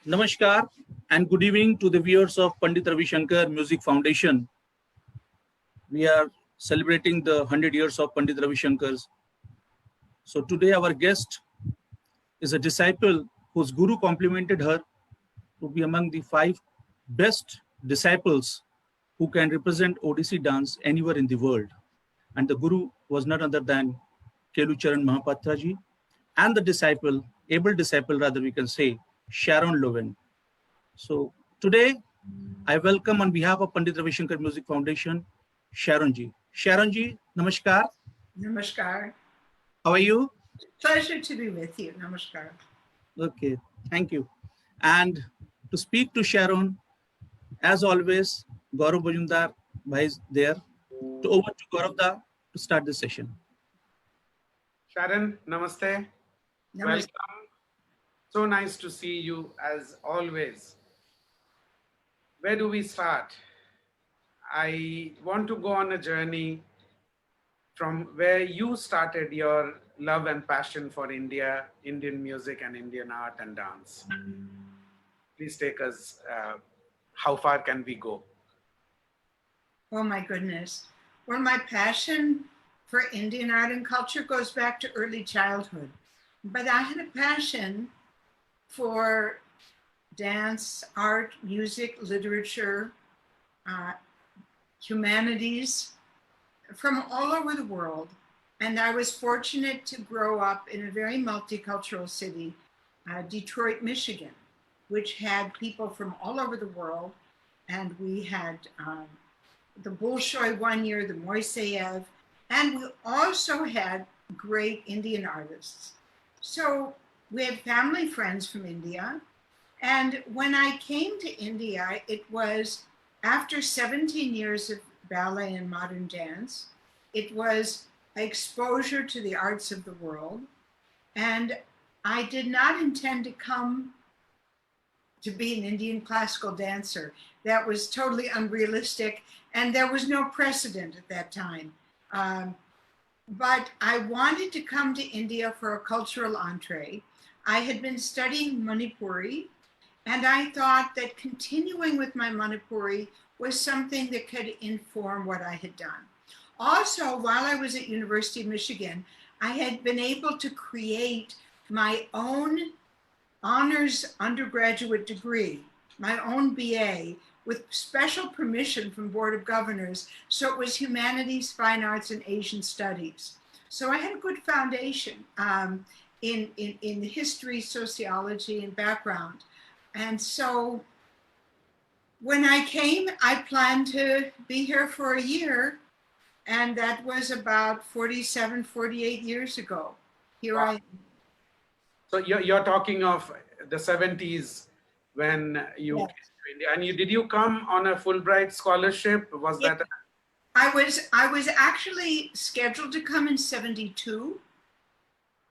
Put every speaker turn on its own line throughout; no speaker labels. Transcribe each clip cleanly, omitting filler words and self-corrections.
Namaskar and good evening to the viewers of Pandit Ravi Shankar Music Foundation. We are celebrating the 100 years of Pandit Ravi Shankar's. So today our guest is a disciple whose guru complimented her to be among the 5 best disciples who can represent Odissi dance anywhere in the world. And the guru was none other than Charan Mahapatraji and the disciple, able disciple rather we can say, Sharon Lowen. So today I welcome on behalf of Pandit Ravi Shankar Music Foundation, Sharon ji. Sharon ji, namaskar.
Namaskar.
How are you?
Pleasure to be with you. Namaskar.
Okay, thank you. And to speak to Sharon, as always, Gaurav Mazumdar bhai is there. To over to Gaurav da to start the session.
Sharon, namaste.
Namaskar.
Welcome. So nice to see you as always. Where do we start? I want to go on a journey from where you started your love and passion for India, Indian music and Indian art and dance. Please take us, how far can we go?
Oh my goodness. Well, my passion for Indian art and culture goes back to early childhood. But I had a passion for dance, art, music, literature, humanities from all over the world. And I was fortunate to grow up in a very multicultural city, Detroit, Michigan, which had people from all over the world. And we had the Bolshoi one year, the Moiseyev, and we also had great Indian artists. So we had family friends from India. And when I came to India, it was after 17 years of ballet and modern dance. It was exposure to the arts of the world. And I did not intend to come to be an Indian classical dancer. That was totally unrealistic, and there was no precedent at that time. But I wanted to come to India for a cultural entree. I had been studying Manipuri, and I thought that continuing with my Manipuri was something that could inform what I had done. Also, while I was at University of Michigan, I had been able to create my own honors undergraduate degree, my own BA, with special permission from Board of Governors. So it was humanities, fine arts, and Asian studies. So I had a good foundation in history, sociology, and background. And so when I came, I planned to be here for a year. And that was about 47, 48 years ago. Here I am.
So you're talking of the 70s when you
Yes.
came to India. And did you come on a Fulbright scholarship? Was
Yeah.
that?
I was actually scheduled to come in 72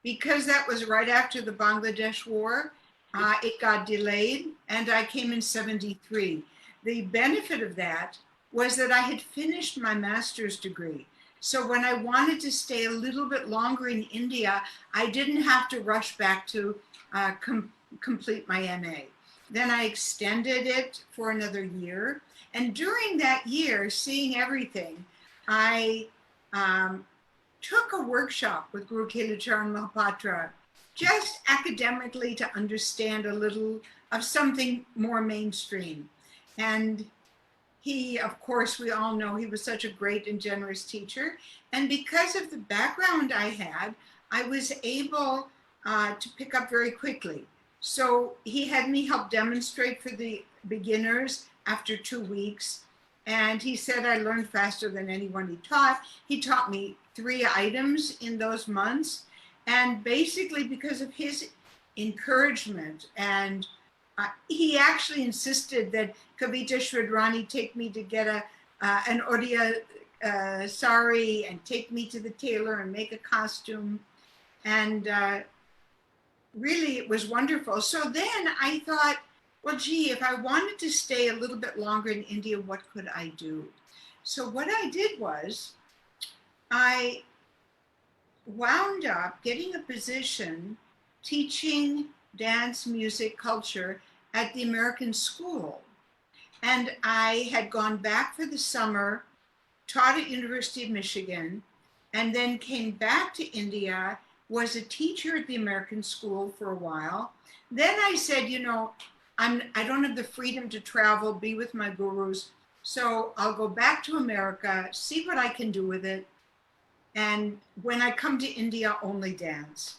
because that was right after the Bangladesh war. It got delayed and I came in 73. The benefit of that was that I had finished my master's degree. So when I wanted to stay a little bit longer in India, I didn't have to rush back to complete my MA. Then I extended it for another year. And during that year, seeing everything, I took a workshop with Guru Sharon Lowen, just academically to understand a little of something more mainstream. And he, of course, we all know he was such a great and generous teacher. And because of the background I had, I was able to pick up very quickly. So he had me help demonstrate for the beginners after 2 weeks. And he said I learned faster than anyone he taught. He taught me 3 items in those months. And basically because of his encouragement, and he actually insisted that Kavita Shridrani take me to get an Odia sari and take me to the tailor and make a costume. And really it was wonderful. So then I thought, well, gee, if I wanted to stay a little bit longer in India, what could I do? So what I did was I wound up getting a position teaching dance, music, culture at the American school. And I had gone back for the summer, taught at University of Michigan, and then came back to India, was a teacher at the American school for a while. Then I said, I don't have the freedom to travel, be with my gurus. So I'll go back to America, see what I can do with it. And when I come to India, only dance.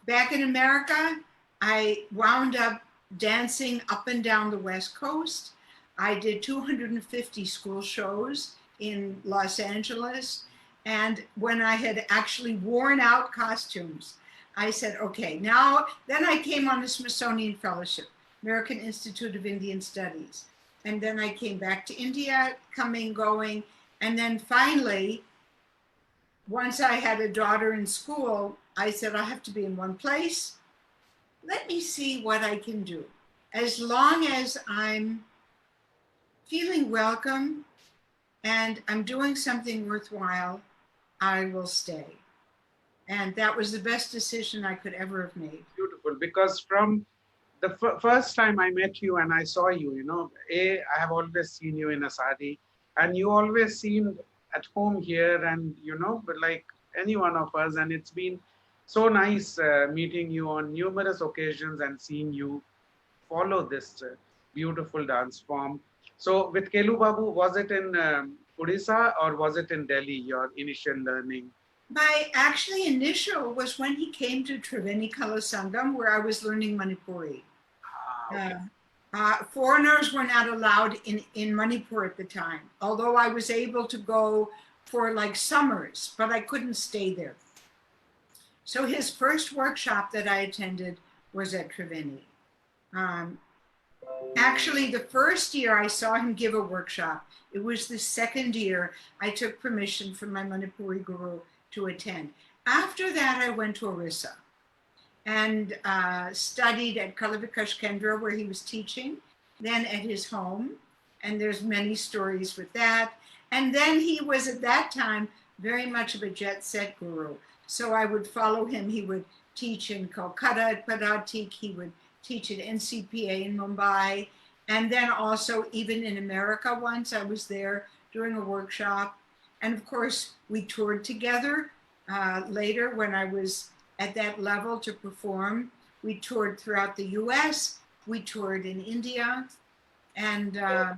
Back in America, I wound up dancing up and down the West Coast. I did 250 school shows in Los Angeles. And when I had actually worn out costumes, I said, okay, then I came on the Smithsonian Fellowship, American Institute of Indian Studies. And then I came back to India, coming, going. And then finally, once I had a daughter in school, I said, I have to be in one place. Let me see what I can do. As long as I'm feeling welcome and I'm doing something worthwhile, I will stay. And that was the best decision I could ever have made.
Beautiful, because from the first time I met you and I saw you, I have always seen you in a sari, and you always seemed at home here, and but like any one of us, and it's been so nice meeting you on numerous occasions and seeing you follow this beautiful dance form. So with Kelu Babu, was it in Odisha or was it in Delhi, your initial learning?
My actually initial was when he came to Triveni Kala Sangam, where I was learning Manipuri.
Okay.
Foreigners were not allowed in Manipur at the time, although I was able to go for like summers, but I couldn't stay there. So his first workshop that I attended was at Triveni. Actually, the first year I saw him give a workshop. It was the second year I took permission from my Manipuri guru to attend. After that, I went to Orissa and studied at Kalavikash Kendra, where he was teaching, then at his home. And there's many stories with that. And then he was at that time very much of a jet set guru. So I would follow him. He would teach in Kolkata at Padatik. He would teach at NCPA in Mumbai. And then also even in America once, I was there doing a workshop. And of course, we toured together later when I was at that level to perform. We toured throughout the US. We toured in India. And I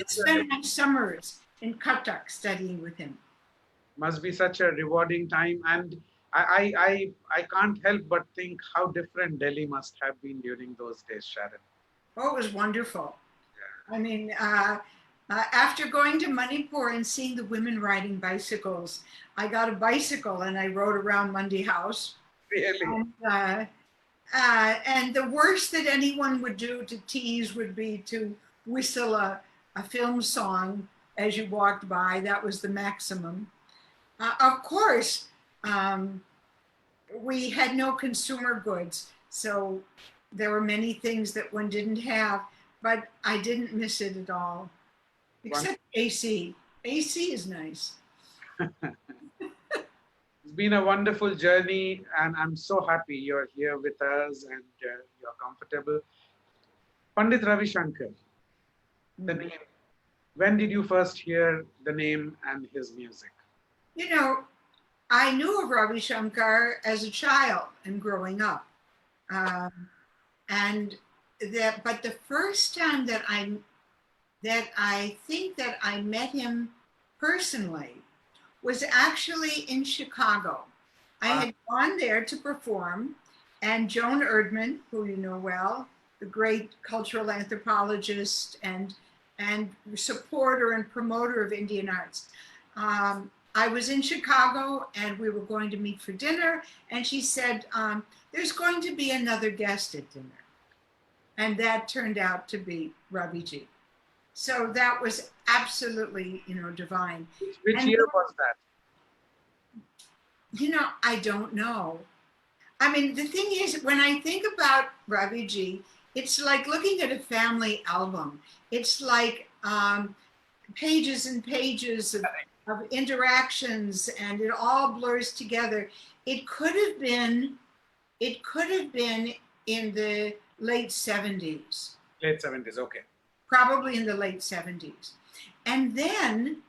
spent my summers in Cuttack studying with him.
Must be such a rewarding time. And I can't help but think how different Delhi must have been during those days, Sharon.
Oh, it was wonderful. I mean, after going to Manipur and seeing the women riding bicycles, I got a bicycle and I rode around Mandi House.
Really?
And the worst that anyone would do to tease would be to whistle a film song as you walked by. That was the maximum. Of course, we had no consumer goods, so there were many things that one didn't have, but I didn't miss it at all, except AC. AC is nice.
It's been a wonderful journey, and I'm so happy you're here with us and you're comfortable. Pandit Ravi Shankar, the name. When did you first hear the name and his music?
I knew of Ravi Shankar as a child and growing up. But the first time that I think that I met him personally was actually in Chicago. I had gone there to perform, and Joan Erdman, who you know well, the great cultural anthropologist and supporter and promoter of Indian arts. I was in Chicago and we were going to meet for dinner, and she said, there's going to be another guest at dinner. And that turned out to be Ravi Ji. So that was absolutely, divine.
Which year was that?
I don't know. I mean, the thing is, when I think about Ravi Ji, it's like looking at a family album. It's like pages and pages of interactions, and it all blurs together. It could have been in the late 70s.
Late 70s, okay.
Probably in the late 70s. And then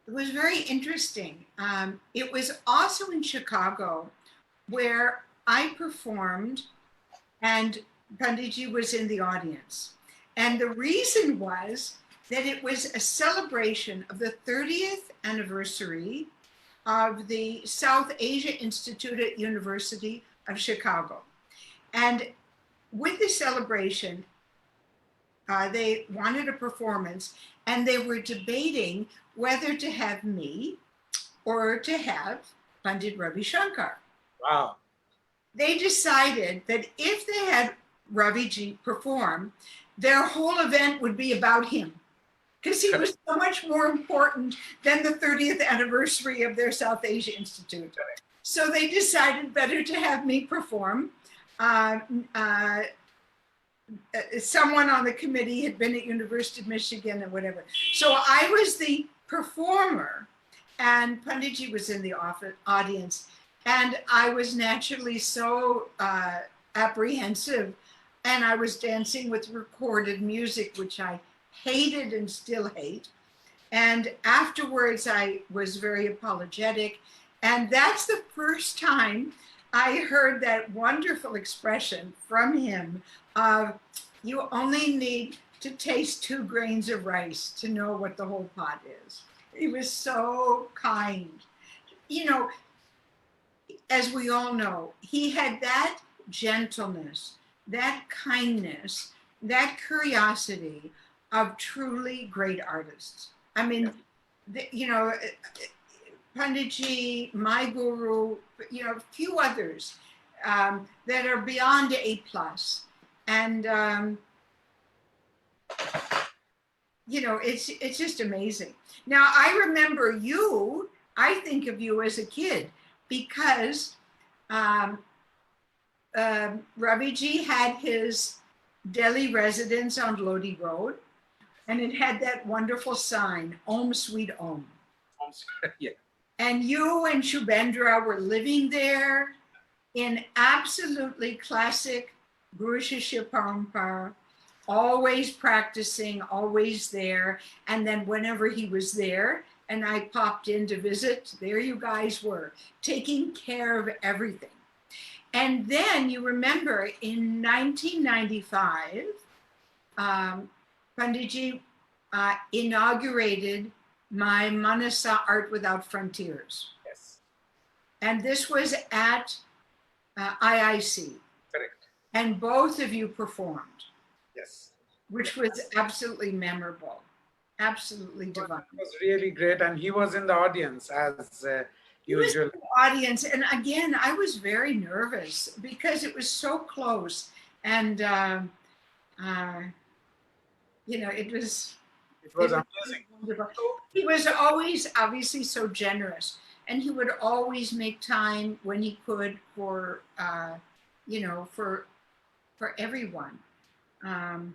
it was very interesting. It was also in Chicago where I performed and Panditji was in the audience. And the reason was that it was a celebration of the 30th anniversary of the South Asia Institute at University of Chicago. And with the celebration, they wanted a performance and they were debating whether to have me or to have Pandit Ravi Shankar.
Wow.
They decided that if they had Raviji perform, their whole event would be about him because he was so much more important than the 30th anniversary of their South Asia Institute. So they decided better to have me perform. Someone on the committee had been at University of Michigan or whatever. So I was the performer and Panditji was in the audience. And I was naturally so apprehensive and I was dancing with recorded music, which I hated and still hate. And afterwards I was very apologetic. And that's the first time I heard that wonderful expression from him of, you only need to taste 2 grains of rice to know what the whole pot is. He was so kind. You know, as we all know, he had that gentleness, that kindness, that curiosity of truly great artists. I mean, you know, Panditji, my guru, you know, a few others that are beyond A+. And, you know, it's just amazing. Now, I remember you, I think of you as a kid because Raviji had his Delhi residence on Lodi Road, and it had that wonderful sign, Om Sweet Om.
Yeah.
And you and Shubhendra were living there in absolutely classic Guru Shishya Parampara, always practicing, always there. And then whenever he was there and I popped in to visit, there you guys were, taking care of everything. And then you remember in 1995, Panditji inaugurated my Manasa Art Without Frontiers.
Yes.
And this was at IIC.
Correct.
And both of you performed.
Yes.
Which was absolutely memorable, absolutely divine.
It was really great. And he was in the audience as usual.
Audience. And again, I was very nervous because it was so close. And, you know, it was
amazing.
Wonderful. He was always obviously so generous. And he would always make time when he could for, you know, for everyone.
And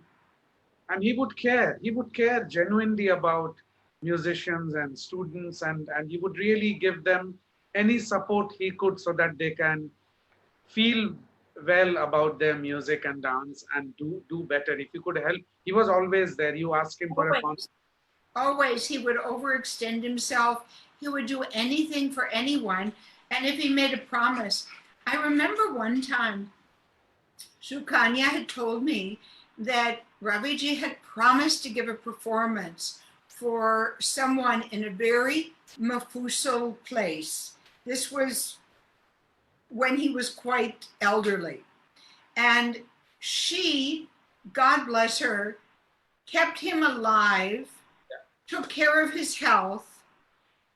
he would care. He would care genuinely about musicians and students, and he would really give them any support he could so that they can feel well about their music and dance and do better. If you could help, he was always there. You ask him for a concert.
Always, he would overextend himself. He would do anything for anyone. And if he made a promise, I remember one time, Sukanya had told me that Raviji had promised to give a performance for someone in a very mafusal place. This was when he was quite elderly. And she, God bless her, kept him alive, took care of his health,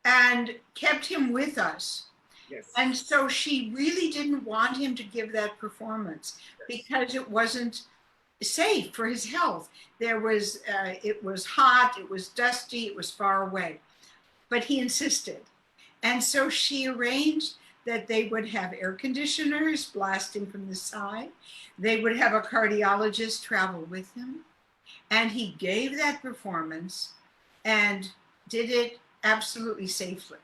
and kept him with us.
Yes.
And so she really didn't want him to give that performance because it wasn't safe for his health. There was, it was hot, it was dusty, it was far away, but he insisted. And so she arranged that they would have air conditioners blasting from the side. They would have a cardiologist travel with him. And he gave that performance and did it absolutely safely.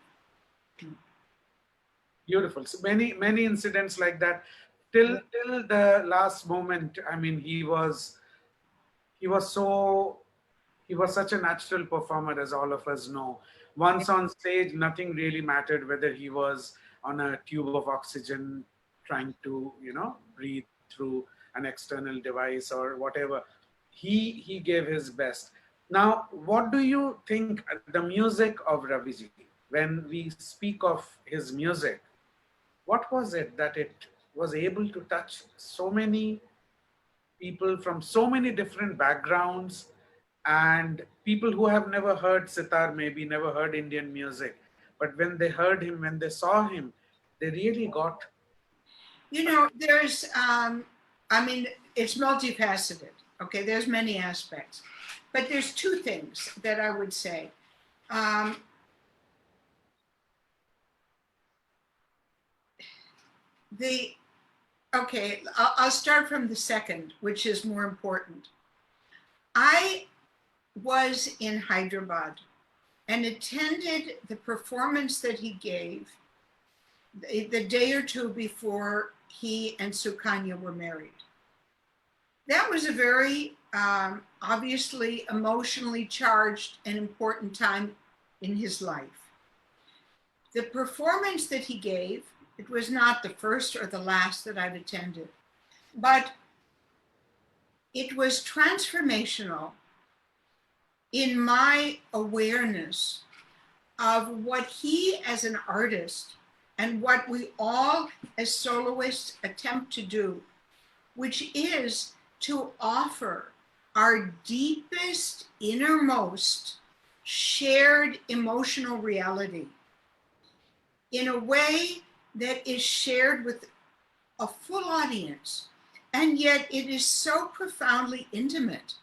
Beautiful. So many incidents like that. till the last moment. I mean, he was so he was such a natural performer, as all of us know. Once on stage, nothing really mattered whether he was on a tube of oxygen trying to, breathe through an external device or whatever. He gave his best. Now, what do you think the music of Raviji, when we speak of his music, what was it that it was able to touch so many people from so many different backgrounds, and people who have never heard sitar, maybe never heard Indian music, but when they heard him, when they saw him, they really got.
There's, I mean, it's multifaceted. Okay, there's many aspects, but there's two things that I would say. Um, the Okay, I'll start from the second, which is more important. I was in Hyderabad and attended the performance that he gave the day or two before he and Sukanya were married. That was a very obviously emotionally charged and important time in his life. The performance that he gave, it was not the first or the last that I've attended, but it was transformational in my awareness of what he as an artist and what we all as soloists attempt to do, which is to offer our deepest, innermost, shared emotional reality in a way that is shared with a full audience. And yet it is so profoundly intimate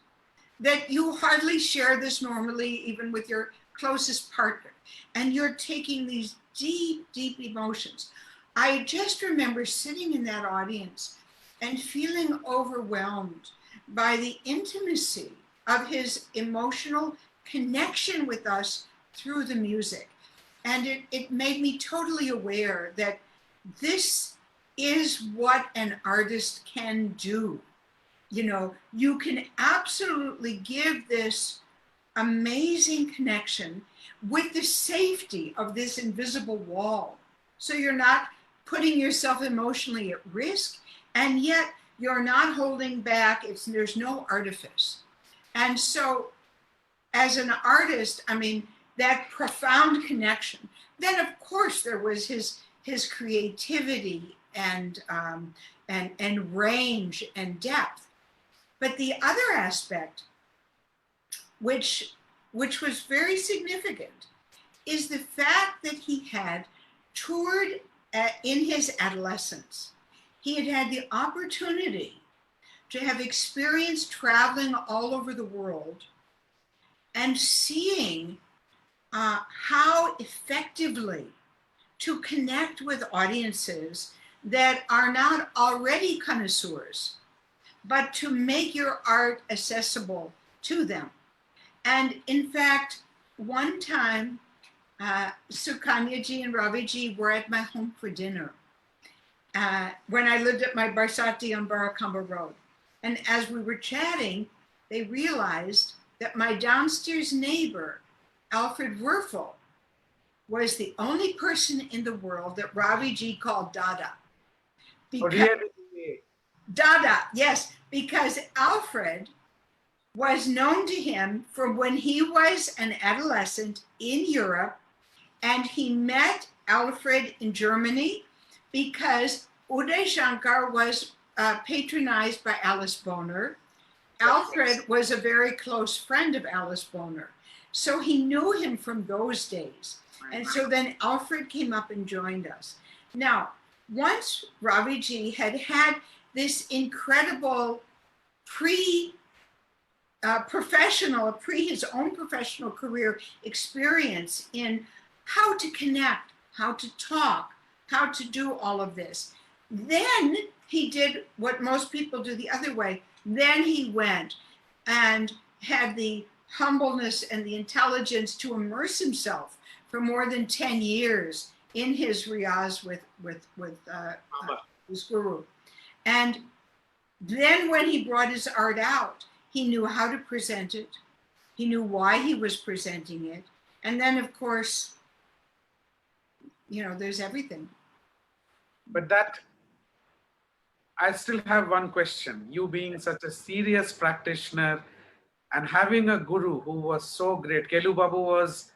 that you hardly share this normally, even with your closest partner. And you're taking these deep, deep emotions. I just remember sitting in that audience and feeling overwhelmed by the intimacy of his emotional connection with us through the music. And it made me totally aware that this is what an artist can do. You can absolutely give this amazing connection with the safety of this invisible wall. So you're not putting yourself emotionally at risk, and yet you're not holding back. There's no artifice. And so as an artist, I mean, that profound connection. Then of course there was his creativity and range and depth. But the other aspect, which was very significant, is the fact that he had toured in his adolescence. He had had the opportunity to have experienced traveling all over the world and seeing how effectively to connect with audiences that are not already connoisseurs, but to make your art accessible to them. And in fact, one time, Sukanyaji and Raviji were at my home for dinner when I lived at my Barsati on Barakamba Road. And as we were chatting, they realized that my downstairs neighbor, Alfred Werfel, was the only person in the world that Raviji called Dada. Dada, yes, because Alfred was known to him from when he was an adolescent in Europe, and he met Alfred in Germany because Uday Shankar was patronized by Alice Boner. Alfred was a very close friend of Alice Boner, so he knew him from those days. And so then Alfred came up and joined us. Now, once Raviji had this incredible his own professional career experience in how to connect, how to talk, how to do all of this. Then he did what most people do the other way. Then he went and had the humbleness and the intelligence to immerse himself for more than 10 years in his riyaz with his guru. And then when he brought his art out, he knew how to present it. He knew why he was presenting it. And then, of course, there's everything.
But that, I still have one question. You being such a serious practitioner and having a guru who was so great, Kelu Babu was,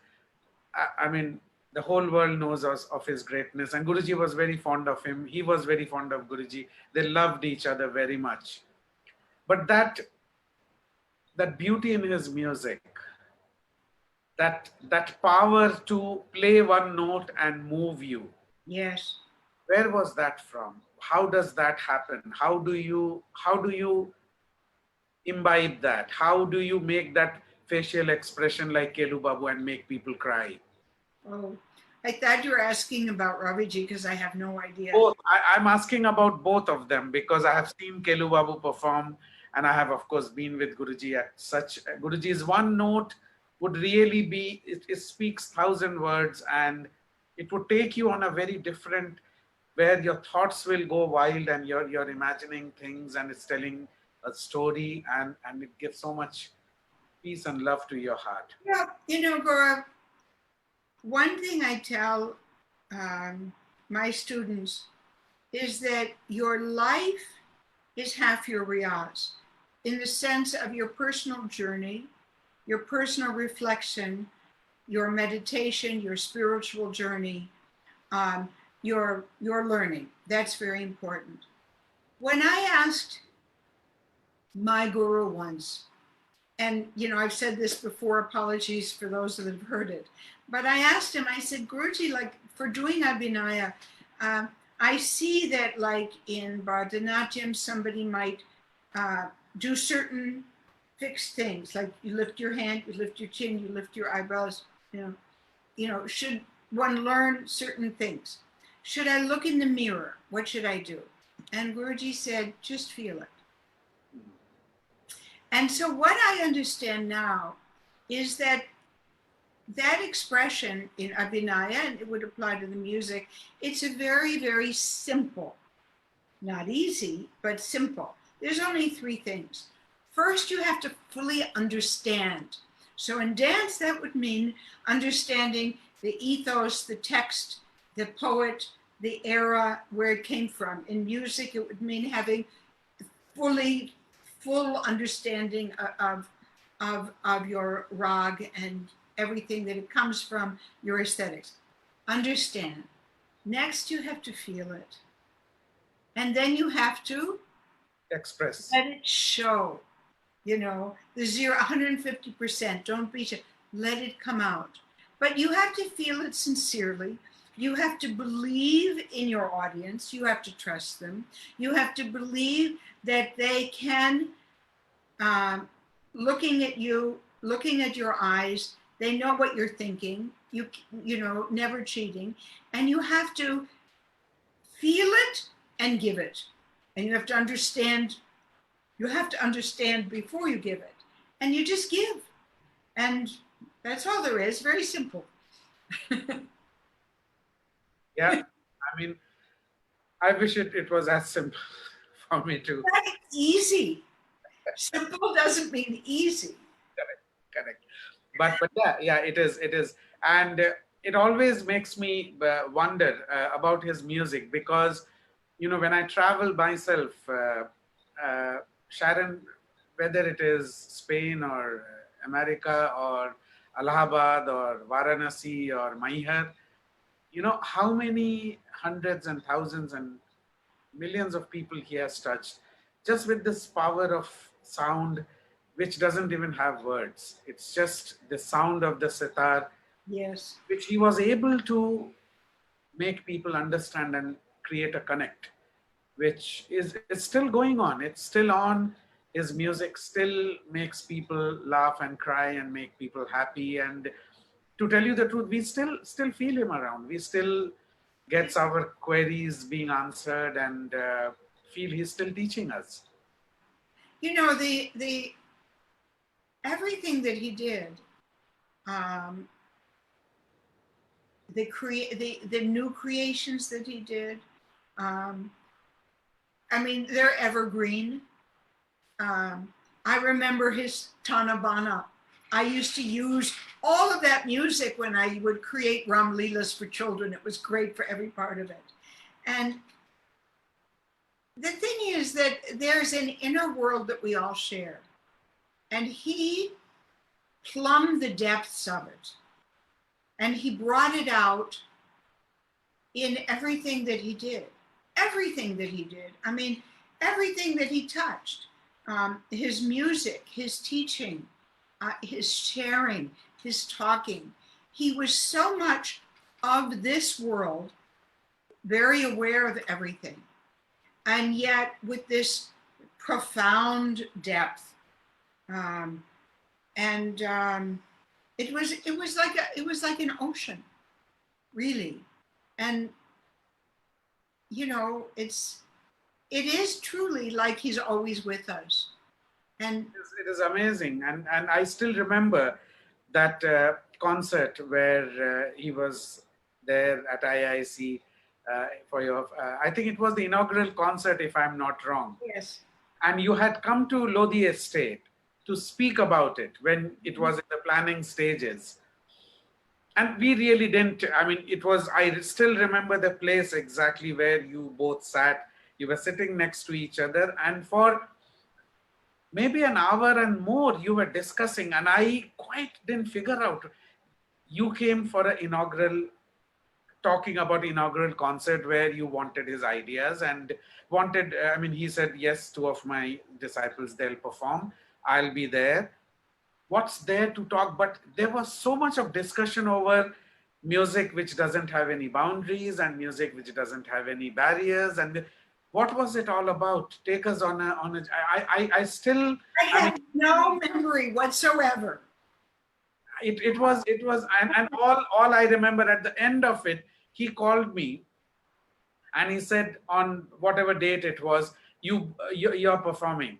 I mean, the whole world knows of his greatness, and Guruji was very fond of him. He was very fond of Guruji. They loved each other very much. But that beauty in his music, that power to play one note and move you.
Yes.
Where was that from? How does that happen? How do you imbibe that? How do you make that facial expression like Kelu Babu and make people cry?
Oh, I thought you were asking about Raviji because I have no idea.
Both. I'm asking about both of them because I have seen Kelu Babu perform, and I have, of course, been with Guruji at such. Guruji's one note would really be, it speaks thousand words, and it would take you on a very different, where your thoughts will go wild and you're imagining things, and it's telling a story, and it gives so much peace and love to your heart.
Yeah, Gaurav, one thing I tell my students is that your life is half your riyaz, in the sense of your personal journey, your personal reflection, your meditation, your spiritual journey, your learning. That's very important. When I asked my guru once, and I've said this before, apologies for those that have heard it, but I asked him, I said, Guruji, like for doing Abhinaya, I see that like in Bharatanatyam, somebody might do certain fixed things, like you lift your hand, you lift your chin, you lift your eyebrows, should one learn certain things? Should I look in the mirror? What should I do? And Guruji said, just feel it. And so what I understand now is that expression in Abhinaya, and it would apply to the music, it's a very, very simple, not easy, but simple. There's only three things. First, you have to fully understand. So in dance, that would mean understanding the ethos, the text, the poet, the era, where it came from. In music, it would mean having full understanding of your rag and everything that it comes from, your aesthetics. Understand. Next, you have to feel it. And then you have to
Express.
let it show. The 150%, don't beat it. Let it come out. But you have to feel it sincerely. You have to believe in your audience. You have to trust them. You have to believe that they can, looking at you, looking at your eyes, they know what you're thinking. Never cheating. And you have to feel it and give it. And you have to understand. You have to understand before you give it. And you just give. And that's all there is. Very simple.
Yeah. I mean, I wish it was as simple for me too.
That's easy. Simple doesn't mean easy.
Correct. But yeah, it is, and it always makes me wonder about his music, because when I travel myself, Sharon, whether it is Spain or America or Allahabad or Varanasi or Maihar, how many hundreds and thousands and millions of people he has touched, just with this power of sound, which doesn't even have words. It's just the sound of the sitar,
Yes.
which he was able to make people understand and create a connect, which is still going on. It's still on. His music still makes people laugh and cry and make people happy. And to tell you the truth, we still feel him around. We still gets our queries being answered, and feel he's still teaching us.
The everything that he did, the new creations that he did, I mean, they're evergreen. I remember his Tanabana. I used to use all of that music when I would create Ram Leelas for children. It was great for every part of it. And the thing is that there's an inner world that we all share. And he plumbed the depths of it. And he brought it out in everything that he did. Everything that he did. I mean, everything that he touched. His music, his teaching, his sharing, his talking. He was so much of this world, very aware of everything. And yet with this profound depth. It was like an ocean, really. And you know, it is truly like he's always with us. And
it is amazing, and I still remember that concert where he was there at IIC for your. I think it was the inaugural concert, if I'm not wrong.
yes,
And you had come to Lodi Estate to speak about it when it was in the planning stages. And we really didn't. I mean, it was. I still remember the place exactly where you both sat. You were sitting next to each other, and for maybe an hour and more you were discussing, and I quite didn't figure out. You came for an inaugural, talking about inaugural concert where you wanted his ideas and wanted, I mean, he said, yes, two of my disciples, they'll perform, I'll be there. What's there to talk? But there was so much of discussion over music which doesn't have any boundaries and music which doesn't have any barriers. And what was it all about? Take us on a. I still.
I have no memory whatsoever.
It was, and all I remember at the end of it, he called me and he said, on whatever date it was, you're performing.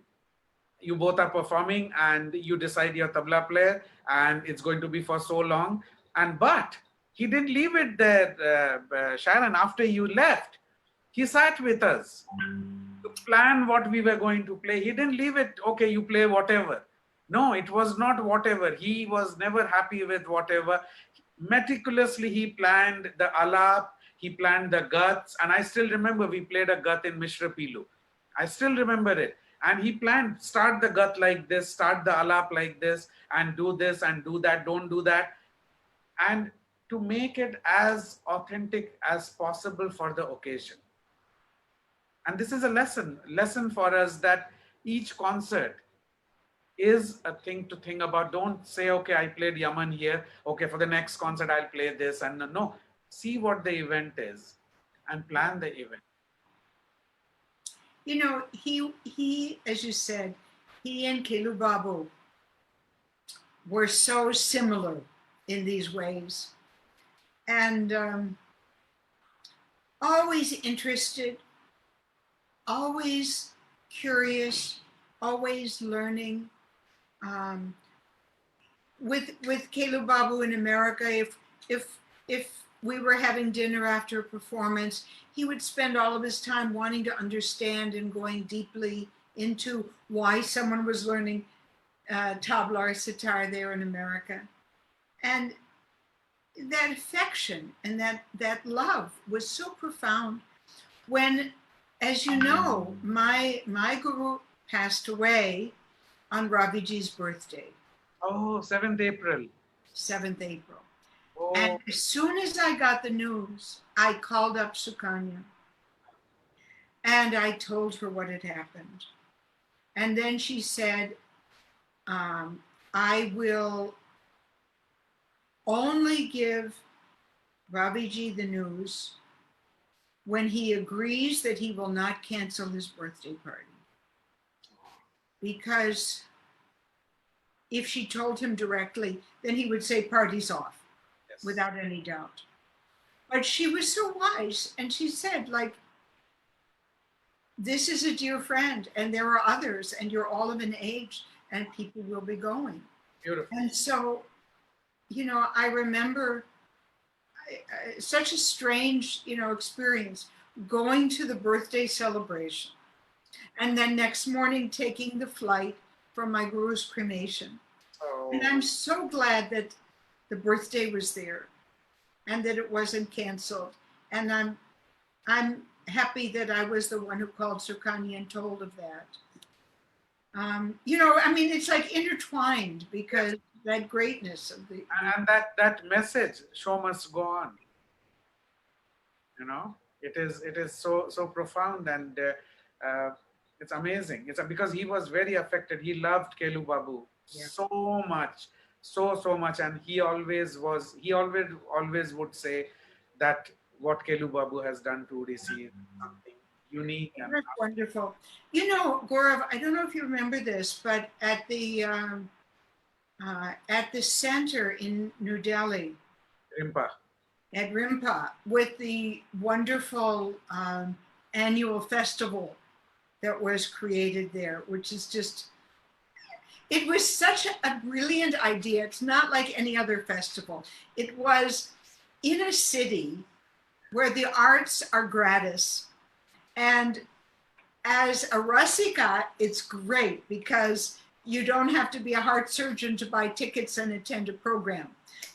You both are performing and you decide your tabla player, and it's going to be for so long. And but he didn't leave it there, Sharon. After you left, he sat with us to plan what we were going to play. He didn't leave it, okay, you play whatever. No, it was not whatever. He was never happy with whatever. Meticulously, he planned the alap, he planned the guts. And I still remember we played a gut in Mishra Pilu. I still remember it. And he planned, start the gut like this, start the alap like this, and do this and do that, don't do that. And to make it as authentic as possible for the occasion. And this is a lesson for us, that each concert is a thing to think about. Don't say, okay, I played Yaman here. Okay, for the next concert, I'll play this. And no, see what the event is and plan the event.
You know, he, as you said, he and Kelu Babu were so similar in these ways. And always interested, always curious, always learning. With Kelu Babu in America, if we were having dinner after a performance, he would spend all of his time wanting to understand and going deeply into why someone was learning tabla or sitar there in America. And that affection and that love was so profound. When, as you know, my guru passed away on Raviji's birthday.
Oh, 7th April.
7th April.
Oh.
And as soon as I got the news, I called up Sukanya and I told her what had happened. And then she said, I will only give Raviji the news when he agrees that he will not cancel his birthday party. Because if she told him directly, then he would say party's off, yes, without any doubt. But she was so wise, and she said, like, this is a dear friend, and there are others, and you're all of an age, and people will be going.
Beautiful.
And so, you know, I remember such a strange, you know, experience going to the birthday celebration And then next morning, taking the flight for my guru's cremation. And
Oh,
I'm so glad that the birthday was there and that it wasn't canceled. And I'm happy that I was the one who called Sukani and told of that. You know, I mean, it's like intertwined
yes.
because that greatness of the
And that message, show must go on. You know, it is so profound, and it's amazing. Because he was very affected. He loved Kelu Babu
yeah.
so much, so much, and he always would say that what Kelu Babu has done to Odissi is something unique. And
That's wonderful. You know, Gaurav, I don't know if you remember this, but at the center in New Delhi,
Rimpa.
at Rimpa, with the wonderful annual festival that was created there, which is just, it was such a brilliant idea. It's not like any other festival. It was in a city where the arts are gratis. And as a Rasika, it's great because you don't have to be a heart surgeon to buy tickets and attend a program.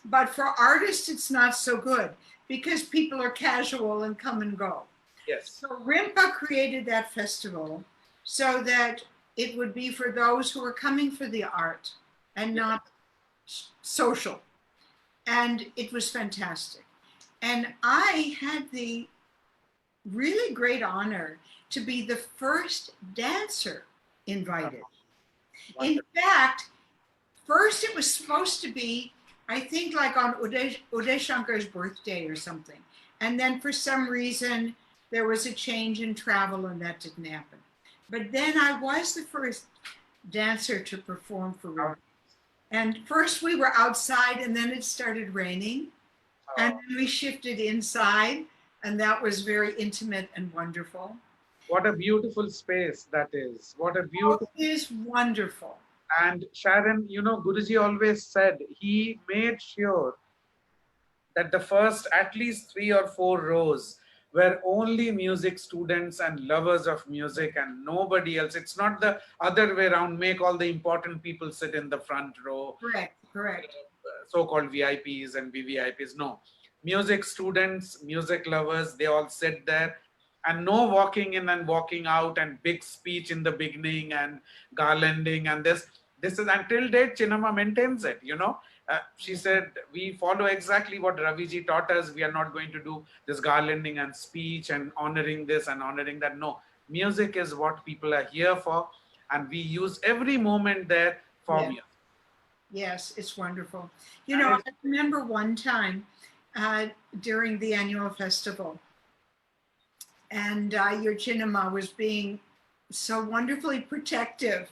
But for artists, it's not so good because people are casual and come and go.
Yes.
So Rimpa created that festival so that it would be for those who are coming for the art and
Yeah.
not social. And it was fantastic. And I had the really great honor to be the first dancer invited. In fact, first it was supposed to be, I think, like on Uday Shankar's birthday or something. And then for some reason, there was a change in travel and that didn't happen. But then I was the first dancer to perform for Rimpa. And first we were outside and then it started raining. And then we shifted inside and that was very intimate and wonderful.
What a beautiful space that is. What a
Oh,
beautiful.
it is wonderful.
And Sharon, Guruji always said he made sure that the first at least 3 or 4 rows were only music students and lovers of music and nobody else. It's not the other way around, make all the important people sit in the front row,
Correct, correct.
so-called VIPs and VVIPs. No, music students, music lovers, they all sit there, and no walking in and walking out and big speech in the beginning and garlanding and this is until date Chinama maintains it. She said we follow exactly what Raviji taught us. We are not going to do this garlanding and speech and honoring this and honoring that. No, music is what people are here for, and we use every moment there for
Yeah.
music.
Yes, it's wonderful. You
And
know,
it's
I remember one time during the annual festival, and your Chinama was being so wonderfully protective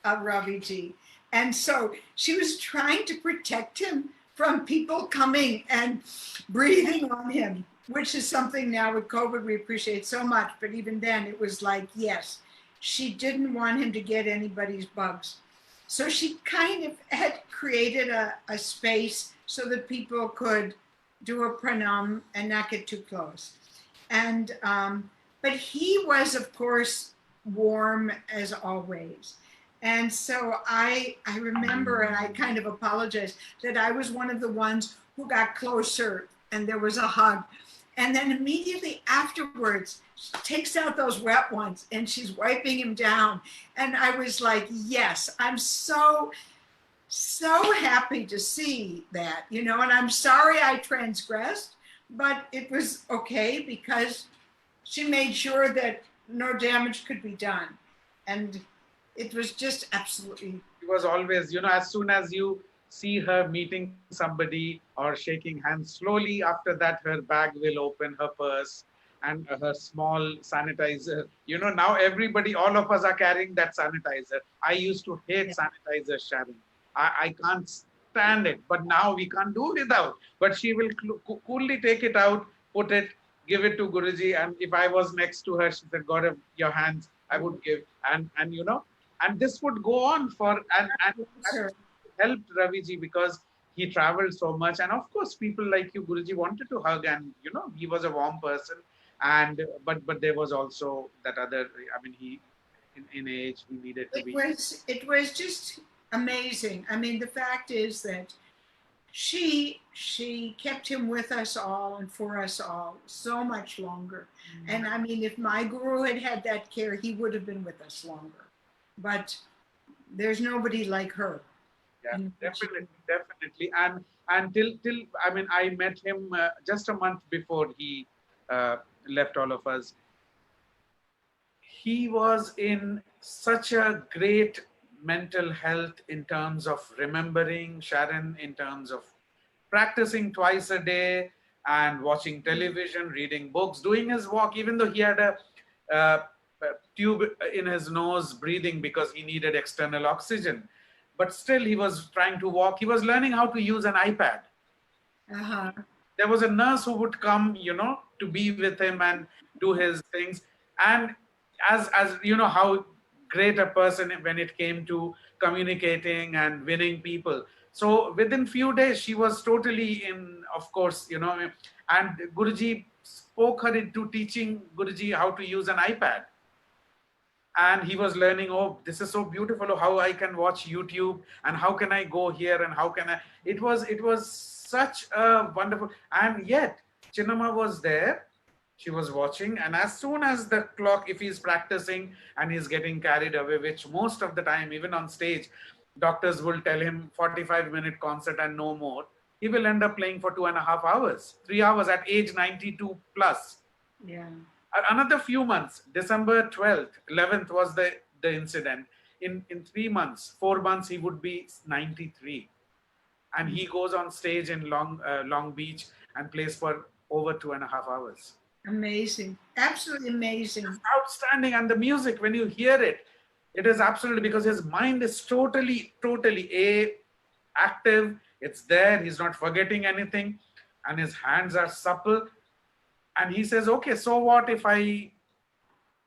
of Raviji. And so she was trying to protect him from people coming and breathing on him, which is something now with COVID we appreciate so much. But even then, it was like, yes, she didn't want him to get anybody's bugs. So she kind of had created a space so that people could do a pranam and not get too close. And but he was, of course, warm as always. And so I remember, and I kind of apologized that I was one of the ones who got closer, and there was a hug. And then immediately afterwards, she takes out those wet ones and she's wiping him down. And I was like, yes, I'm so happy to see that, and I'm sorry I transgressed, but it was okay because she made sure that no damage could be done. And it was just absolutely.
She was always, as soon as you see her meeting somebody or shaking hands, slowly after that, her bag will open, her purse and her small sanitizer. Now everybody, all of us are carrying that sanitizer. I used to hate
Yeah.
sanitizer, Sharon. I can't stand it, but now we can't do without. But she will coolly take it out, put it, give it to Guruji. And if I was next to her, she said, Gaurav, your hands, I would give. And this would go on for and that
Sure.
helped Raviji because he traveled so much, and of course people like you, Guruji, wanted to hug, and he was a warm person, and but there was also that other, I mean, he in age. He needed to be.
It was just amazing. I mean, the fact is that she kept him with us all and for us all so much longer. And I mean, if my guru had had that care, he would have been with us longer. But there's nobody like her.
Yeah,
And
definitely. And till I mean, I met him just a month before he uh, left all of us. He was in such a great mental health in terms of remembering Sharon, in terms of practicing twice a day and watching television, reading books, doing his walk, even though he had uh, a tube in his nose, breathing because he needed external oxygen. But still, he was trying to walk. He was learning how to use an iPad.
uh-huh.
There was a nurse who would come, to be with him and do his things. And as you know how great a person when it came to communicating and winning people. So within few days she was totally in, of course, and Guruji spoke her into teaching Guruji how to use an iPad. And he was learning, oh, this is so beautiful, oh, how I can watch YouTube, and how can I go here, and how can I, it was such a wonderful. And yet Chinnamma was there, she was watching, and as soon as the clock, if he's practicing and he's getting carried away, which most of the time, even on stage, doctors will tell him 45-minute concert and no more, he will end up playing for 2.5 hours, 3 hours at age 92 plus.
Yeah.
Another few months, December 12th, 11th was the incident. In 3 months, 4 months, he would be 93. And he goes on stage in Long Beach and plays for over 2.5 hours.
Amazing. Absolutely amazing.
It's outstanding. And the music, when you hear it, it is absolutely, because his mind is totally active. It's there. He's not forgetting anything. And his hands are supple. And he says, okay, so what if I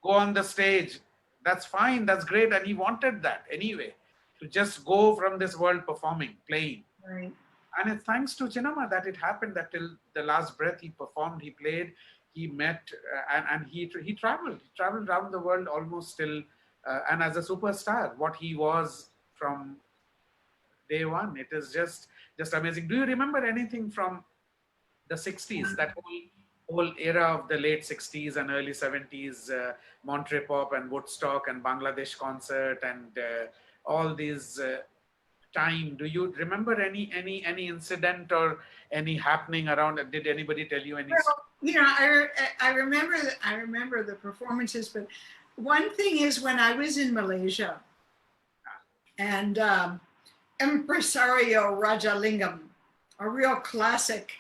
go on the stage? That's fine, that's great. And he wanted that anyway, to just go from this world performing, playing.
Right.
And it's thanks to Chinnamma that it happened, that till the last breath he performed, he played, he met, and he traveled around the world almost till, and as a superstar, what he was from day one. It is just amazing. Do you remember anything from the 60s, that whole era of the late 60s and early 70s, Monterey Pop and Woodstock and Bangladesh concert and all these time? Do you remember any incident or any happening around? Did anybody tell you any?
Well, I remember the performances, but one thing is when I was in Malaysia and Impresario Rajalingam, a real classic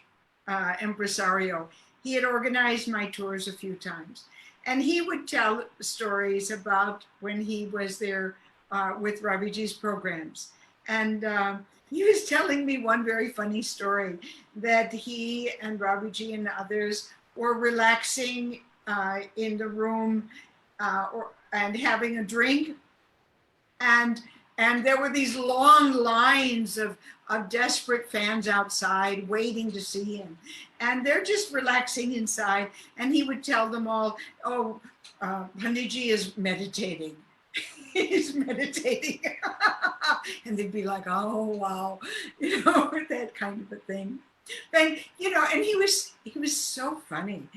impresario, he had organized my tours a few times. And he would tell stories about when he was there with Raviji's programs. And he was telling me one very funny story that he and Raviji and others were relaxing in the room and having a drink. And there were these long lines of desperate fans outside waiting to see him. And they're just relaxing inside. And he would tell them all, oh, Panditji is meditating. He's meditating. And they'd be like, oh, wow, that kind of a thing. And, and he was so funny.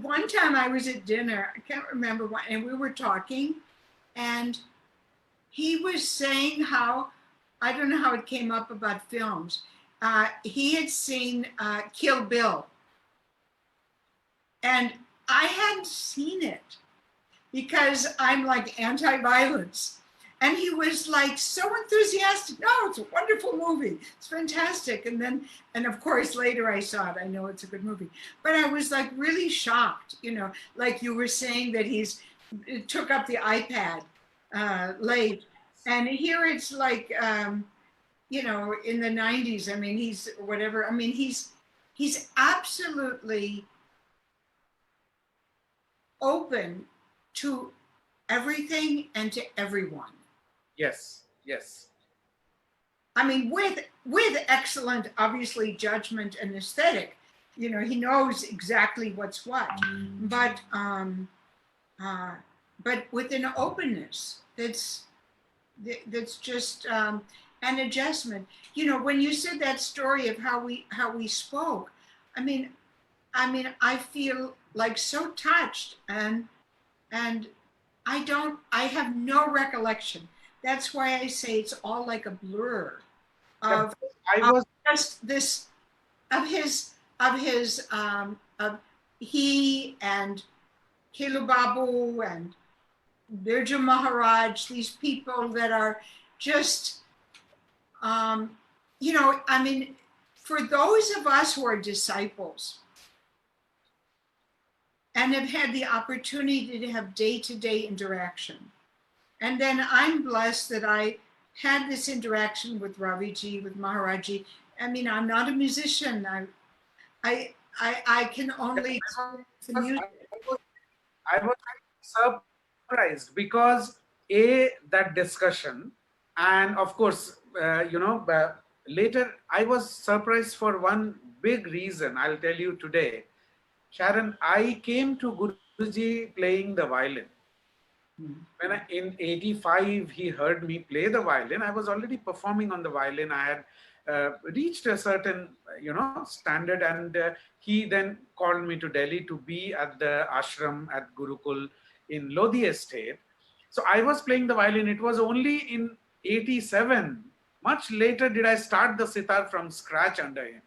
One time I was at dinner, I can't remember what, and we were talking, and he was saying how, I don't know how it came up about films. He had seen Kill Bill. And I hadn't seen it because I'm like anti-violence. And he was like so enthusiastic. No, it's a wonderful movie. It's fantastic. And of course, later I saw it. I know it's a good movie. But I was like really shocked, like you were saying that took up the iPad late. And here it's like, in the 90s, I mean, he's whatever. I mean, he's absolutely open to everything and to everyone.
Yes.
I mean, with excellent, obviously, judgment and aesthetic. He knows exactly what's what. But but with an openness that's just an adjustment. You know, when you said that story of how we spoke, I mean, I feel like so touched, and I have no recollection. That's why I say it's all like a blur
Yeah,
of,
I
of
was
just this of he and Kelu Babu and Birju Maharaj, these people that are just, you know, I mean, for those of us who are disciples and have had the opportunity to have day-to-day interaction, and then I'm blessed that I had this interaction with Raviji, with Maharaji. I mean, I'm not a musician. I can only experience the
was,
music.
I was surprised because that discussion, and of course, later I was surprised for one big reason. I'll tell you today, Sharon. I came to Guruji playing the violin. When in 85 he heard me play the violin, I was already performing on the violin. I had reached a certain standard, and he then called me to Delhi to be at the ashram at Gurukul in Lodi estate. So I was playing the violin. It was only in 87, much later, did I start the sitar from scratch under him.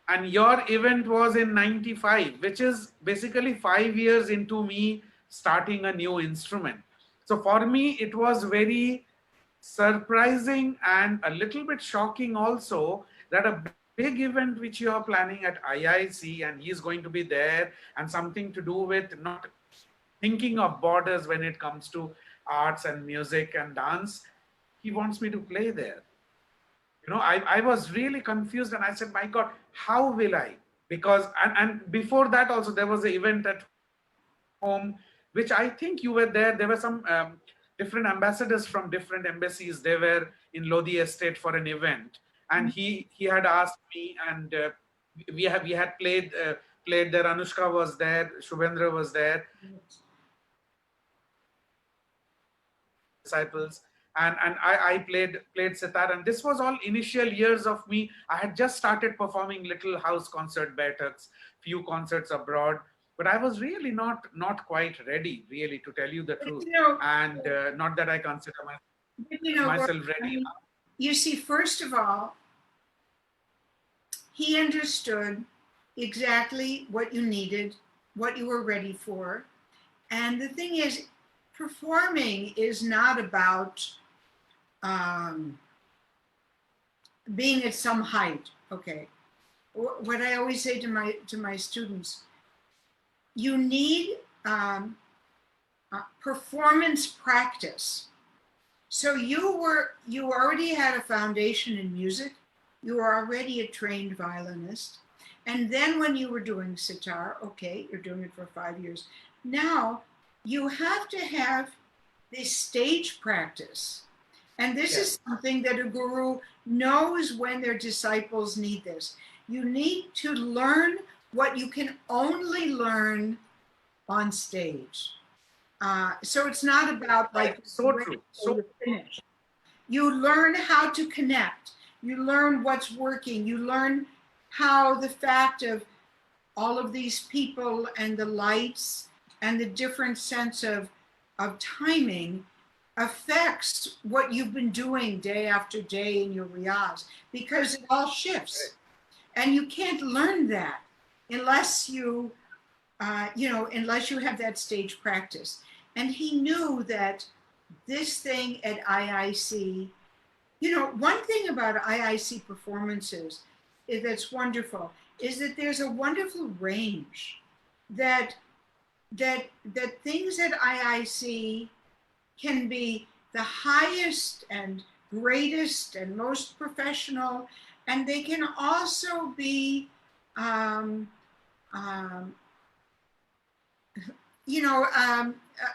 And your event was in 95, which is basically 5 years into me starting a new instrument. So for me, it was very surprising and a little bit shocking also that a big event which you are planning at IIC and he's going to be there, and something to do with not thinking of borders when it comes to arts and music and dance, he wants me to play there. I was really confused, and I said, my God, how will I? Because, and before that also, there was an event at home, which I think you were there. There were some different ambassadors from different embassies. They were in Lodi estate for an event. And he had asked me, and we had played there. Anushka was there, Shubhendra was there, disciples, and I played sitar, and this was all initial years of me. I had just started performing little house concert baitaks, few concerts abroad, but I was really not quite ready, really, to tell you the
But,
truth.
you know,
And not that I consider
you know,
myself ready.
you see, first of all, he understood exactly what you needed, what you were ready for. And the thing is, performing is not about um, being at some height. Okay, what I always say to my students, you need performance practice. So you already had a foundation in music. You were already a trained violinist. And then when you were doing sitar, okay, you're doing it for 5 years. Now you have to have this stage practice. And this is something that a guru knows when their disciples need this. You need to learn what you can only learn on stage. So it's not about like,
So true. So
you're finished. You learn how to connect. You learn what's working. You learn how the fact of all of these people and the lights and the different sense of timing affects what you've been doing day after day in your riyaz, because it all shifts. And you can't learn that unless unless you have that stage practice. And he knew that this thing at IIC, one thing about IIC performances that's wonderful is that there's a wonderful range that things at IIC can be the highest and greatest and most professional, and they can also be um, um,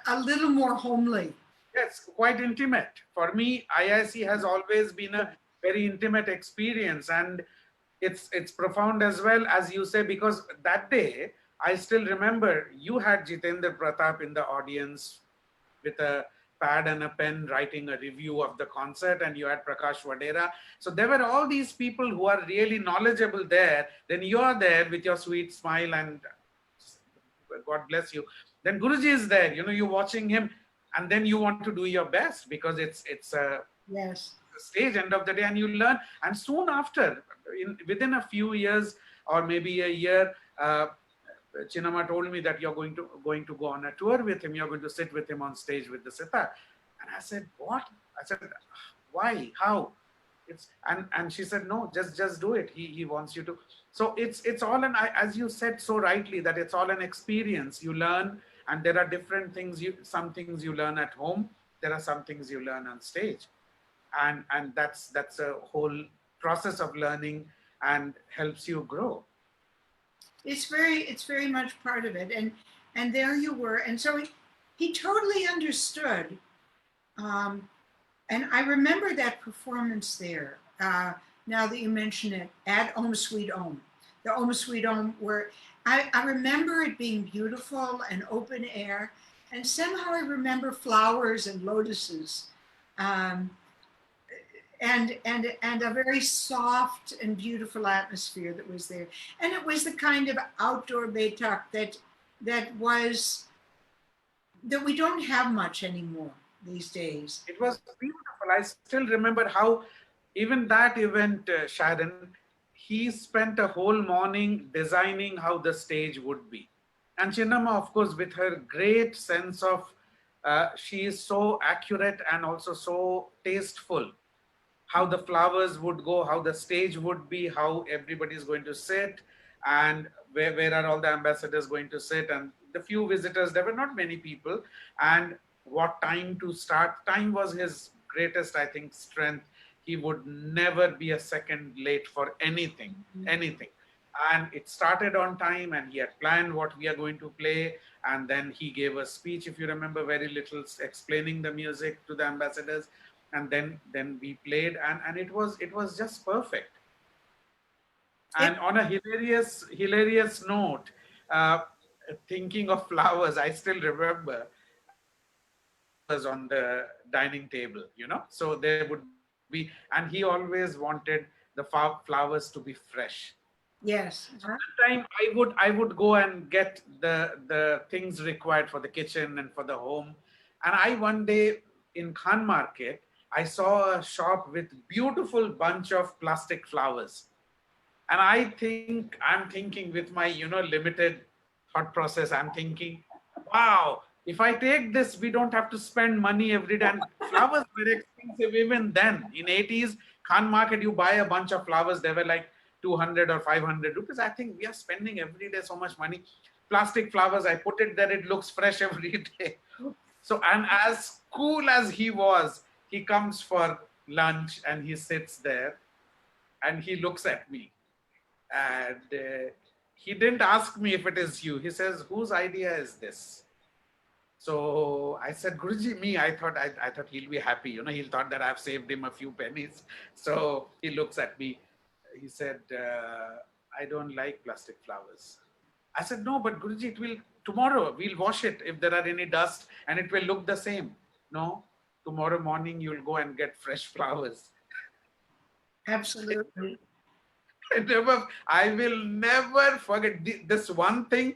a little more homely.
yes, quite intimate. For me, IIC has always been a very intimate experience, and it's profound as well, as you say, because that day I still remember you had Jitendra Pratap in the audience with a pad and a pen writing a review of the concert, and you had Prakash Vadera. So there were all these people who are really knowledgeable there. Then you are there with your sweet smile and God bless you. Then Guruji is there, you're watching him, and then you want to do your best because it's a
Yes.
stage end of the day, and you learn. And soon after, within a few years or maybe a year, Chinama told me that you're going to go on a tour with him. You're going to sit with him on stage with the sitar. And I said, what? I said, why? How? And she said, no, just do it. He wants you to. So it's all as you said so rightly, that it's all an experience. You learn, and there are different things. Some things you learn at home. There are some things you learn on stage, and that's a whole process of learning and helps you grow.
It's very much part of it. And there you were. And so he totally understood. And I remember that performance there. Now that you mention it, at Om Sweet Om, the Om Sweet Om, where I remember it being beautiful and open air, and somehow I remember flowers and lotuses, and a very soft and beautiful atmosphere that was there. And it was the kind of outdoor Betak that we don't have much anymore these days.
It was beautiful. I still remember how, even that event, Sharon, he spent a whole morning designing how the stage would be. And Chinnamma, of course, with her great sense of, she is so accurate and also so tasteful. How the flowers would go, how the stage would be, how everybody is going to sit, and where are all the ambassadors going to sit, and the few visitors, there were not many people, and what time to start. Time was his greatest, I think, strength. He would never be a second late for anything. And it started on time, and he had planned what we are going to play, and then he gave a speech, if you remember, very little, explaining the music to the ambassadors, and then we played, and it was just perfect. And on a hilarious note, thinking of flowers, I still remember there would be flowers on the dining table, so there would be, and he always wanted the flowers to be fresh.
Yes.
So that time I would go and get the things required for the kitchen and for the home. And I one day in Khan Market, I saw a shop with beautiful bunch of plastic flowers. And I'm thinking with my, limited thought process, I'm thinking, wow, if I take this, we don't have to spend money every day. And flowers were expensive even then. In 80s, Khan Market, you buy a bunch of flowers, they were like 200 or 500 rupees. I think we are spending every day so much money. Plastic flowers, I put it there, it looks fresh every day. So, and as cool as he was, he comes for lunch and he sits there and he looks at me. And he didn't ask me if it is you. He says, whose idea is this? So I said, Guruji, me. I thought he'll be happy. He'll thought that I've saved him a few pennies. So he looks at me. He said, I don't like plastic flowers. I said, no, but Guruji, it will, tomorrow we'll wash it if there are any dust and it will look the same. No, tomorrow morning you'll go and get fresh flowers.
Absolutely.
I will never forget this one thing.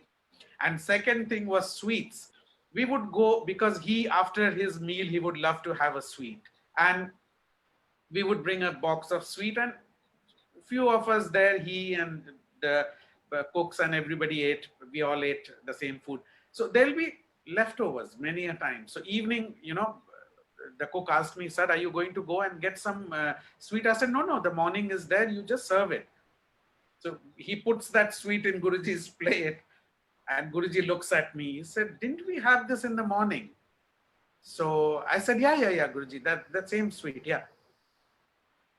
And second thing was sweets. We would go, because after his meal, he would love to have a sweet. And we would bring a box of sweet, and few of us there, he and the cooks and everybody ate, we all ate the same food. So there'll be leftovers many a time. So evening, the cook asked me, sir, are you going to go and get some sweet? I said, no, the morning is there, you just serve it. So he puts that sweet in Guruji's plate, and Guruji looks at me. He said, didn't we have this in the morning? So I said, yeah, Guruji, that same sweet, yeah.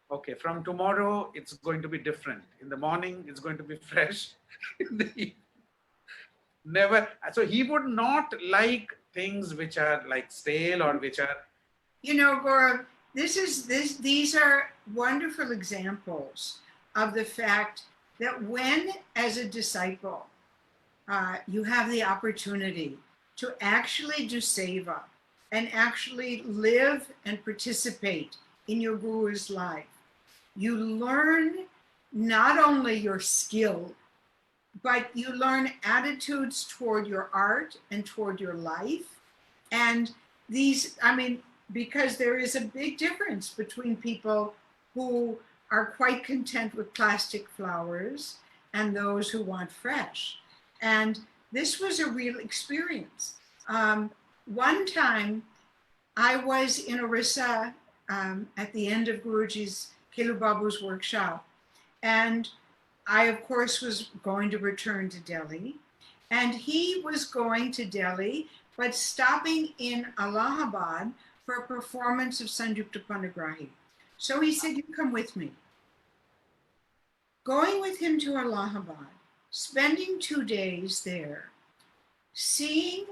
Okay, from tomorrow, it's going to be different. In the morning, it's going to be fresh. Never. So he would not like things which are like stale or which are.
Gaurav, these are wonderful examples of the fact that when, as a disciple, you have the opportunity to actually do seva and actually live and participate in your guru's life, you learn not only your skill, but you learn attitudes toward your art and toward your life. And these, I mean, because there is a big difference between people who are quite content with plastic flowers and those who want fresh. And this was a real experience. One time I was in Orissa at the end of Guruji's Kelu Babu's workshop, and I, of course, was going to return to Delhi, and he was going to Delhi, but stopping in Allahabad for a performance of Sanjukta Panagrahi. So he said, you come with me. Going with him to Allahabad, spending 2 days there, seeing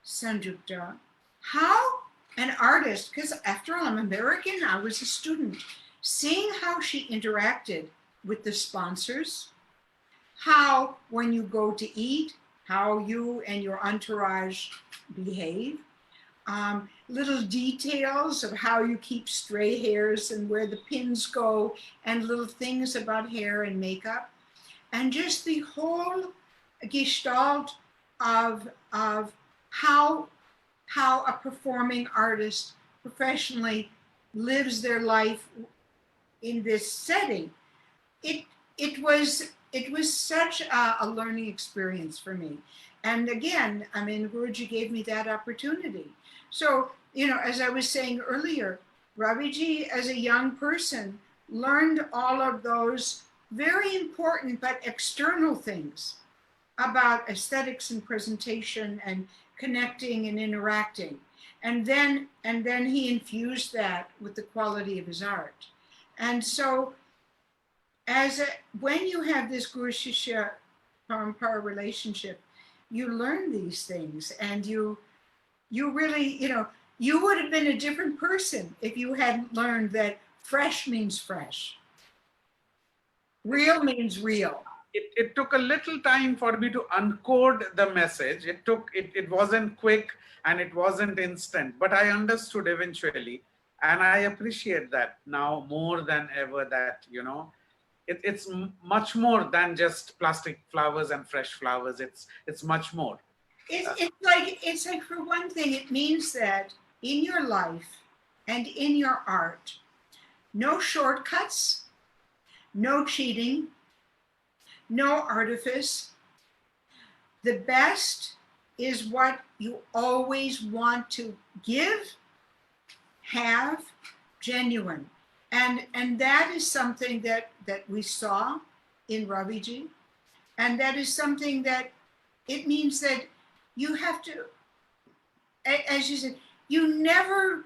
Sanjukta, how an artist, because after all, I'm American, I was a student, seeing how she interacted with the sponsors, how when you go to eat, how you and your entourage behave, little details of how you keep stray hairs and where the pins go, and little things about hair and makeup, and just the whole gestalt of how a performing artist professionally lives their life in this setting. It was such a learning experience for me. And again, I mean, Guruji gave me that opportunity. So, you know, as I was saying earlier, Raviji, as a young person, learned all of those very important but external things about aesthetics and presentation and connecting and interacting. And then he infused that with the quality of his art. And so when you have this Guru Shishya Parampara relationship, you learn these things, and you really, you know, you would have been a different person if you hadn't learned that fresh means fresh. Real means real.
It took a little time for me to uncode the message. It wasn't quick and it wasn't instant, but I understood eventually. And I appreciate that now more than ever, that, you know, it's much more than just plastic flowers and fresh flowers. It's much more.
It's like, for one thing, it means that in your life and in your art, no shortcuts, no cheating, no artifice. The best is what you always want to give, have, genuine. And that is something that we saw in Raviji. And that is something that it means that you have to, as you said, you never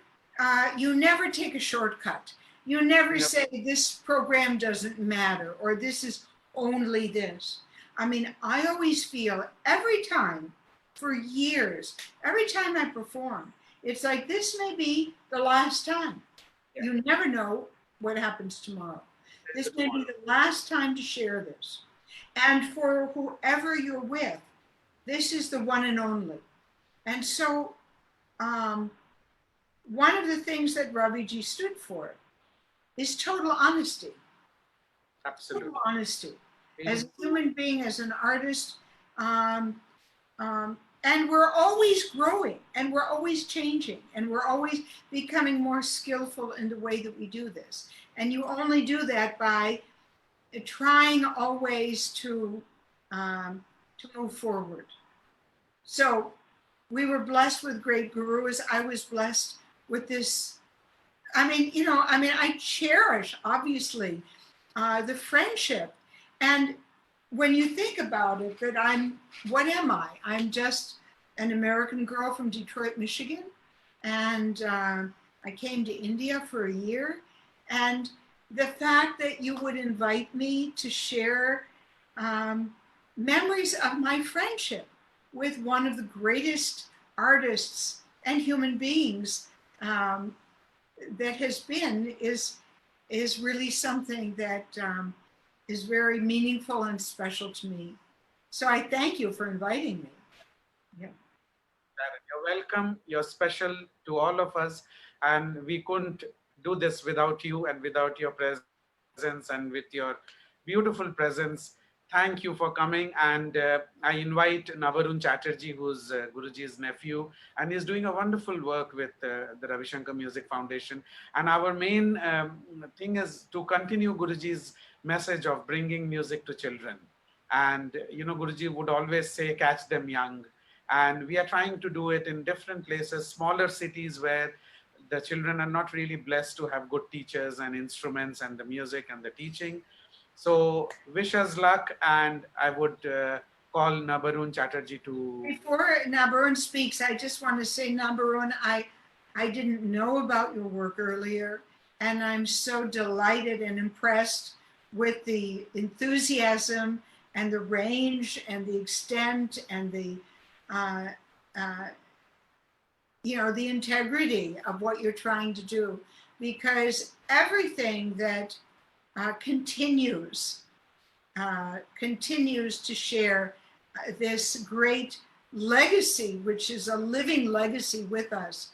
take a shortcut. You never say this program doesn't matter, or this is only this. I mean, I always feel every time, for years, every time I perform, it's like this may be the last time. You never know what happens tomorrow. This may be the last time to share this. And for whoever you're with, this is the one and only. And so one of the things that Raviji stood for is total honesty.
Absolutely.
Total honesty. As a human being, as an artist, and we're always growing, and we're always changing, and we're always becoming more skillful in the way that we do this. And you only do that by trying always to move forward. So we were blessed with great gurus. I was blessed with this. I mean, you know, I cherish, obviously, the friendship. And when you think about it, that what am I? I'm just an American girl from Detroit, Michigan. And I came to India for a year. And the fact that you would invite me to share memories of my friendship with one of the greatest artists and human beings that has been is really something that is very meaningful and special to me. So I thank you for inviting me. Yeah.
Sharon, you're welcome. You're special to all of us, and we couldn't do this without you and without your presence and with your beautiful presence. Thank you for coming, and I invite Nabarun Chatterji, who's Guruji's nephew, and he's doing a wonderful work with the Ravi Shankar Music Foundation. And our main thing is to continue Guruji's message of bringing music to children. And Guruji would always say, catch them young. And we are trying to do it in different places, smaller cities where the children are not really blessed to have good teachers and instruments and the music and the teaching. So wish us luck, and I would call Nabarun Chatterji to.
Before Nabarun speaks, I just want to say, Nabarun, I didn't know about your work earlier, and I'm so delighted and impressed with the enthusiasm and the range and the extent and the uh, uh, the integrity of what you're trying to do, because everything that continues to share this great legacy, which is a living legacy with us,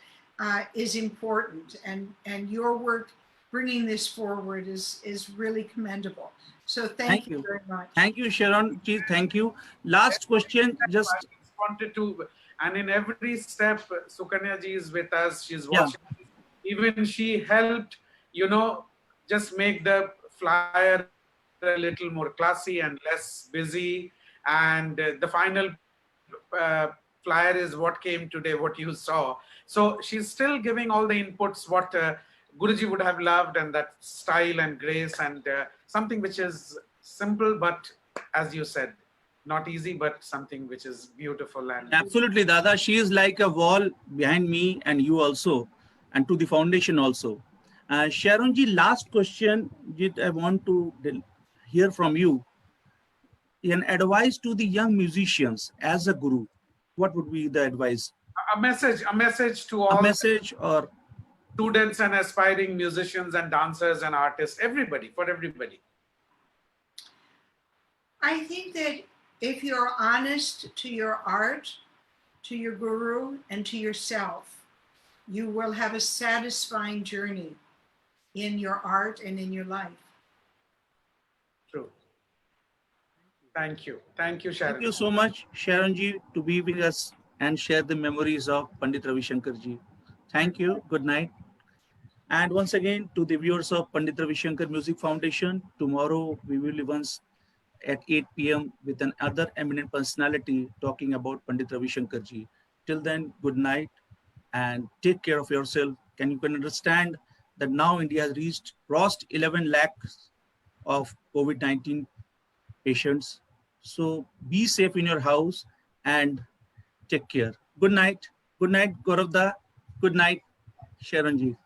is important. And your work bringing this forward is really commendable. So thank you very much.
Thank you, Sharon. Thank you. Last question,
I
just
just wanted to, and in every step, Sukanya ji is with us. She's
yeah.
watching. Even she helped, just make the flyer a little more classy and less busy. And the final flyer is what came today, what you saw. So she's still giving all the inputs what Guruji would have loved, and that style and grace, and something which is simple, but as you said, not easy, but something which is beautiful. And
Absolutely, Dada. She is like a wall behind me and you also, and to the foundation also. Sharon ji, last question I want to hear from you. An advice to the young musicians as a guru. What would be the advice?
a message to
A
all
message or
students and aspiring musicians and dancers and artists, everybody, for everybody.
I think that if you're honest to your art, to your guru, and to yourself, you will have a satisfying journey in your art and in your life.
True. Thank you. Thank you, Sharon.
thank you so much, Sharon ji, to be with us and share the memories of Pandit Ravi Shankar ji. Thank you. Good night. And once again, to the viewers of Pandit Ravi Shankar Music Foundation, tomorrow we will be once at 8 p.m. with another eminent personality talking about Pandit Ravi Shankar ji. Till then, good night and take care of yourself. You can understand that now India has crossed 11 lakhs of COVID-19 patients. So be safe in your house and take care. Good night. Good night, Gaurav da. Good night, Sharon ji.